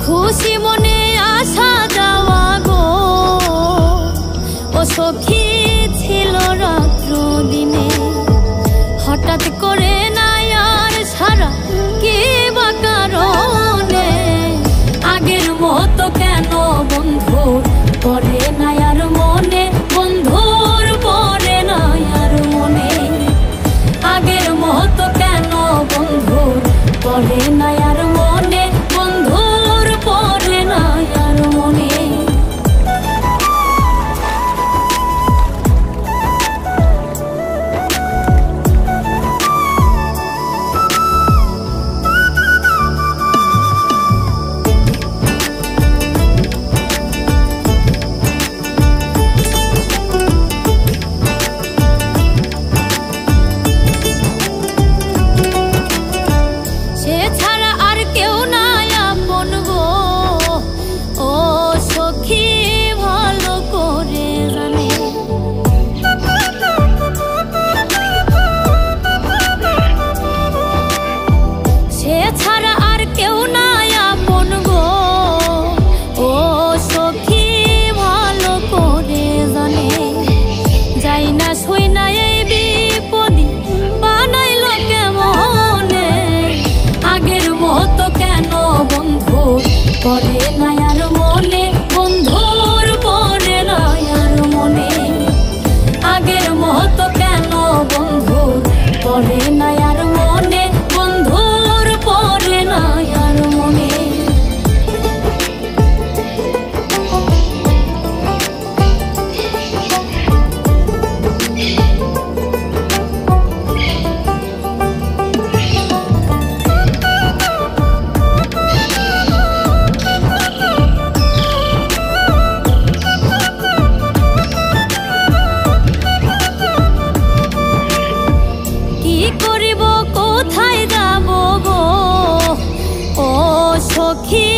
খুশি মনে আসা যাওয়া গো ও সখী ছিল রাত্র দিনে, হঠাৎ করে নাই আর সারা কি বা কারণে। আগের মতো কেন বন্ধুর পরে নাই আর মনে, বন্ধুর পরে নাই আর মনে। আগের মতো কেন বন্ধুর পরে নাই আর মনে, বন্ধুর পরে নাই আর মনে। সে ছাড়া আর কেউ নাই আপন গো ও সখী ভালো করে জানে। সে ছাড়া আর কেউ নাই আপন গো ও সখী ভালো করে জানে। যাই না শুই না এই বিপদে বানাইলো কেমনে। আগের মতো কেন বন্ধু পরে নাই আর মনে, বন্ধুর পরে নাই আর মনে। আগের মতো কেন বন্ধু পরে নাই আর মনে, বন্ধুর পরে নাই আর মনে। কি করিব কোথায় যাব গো ও সখী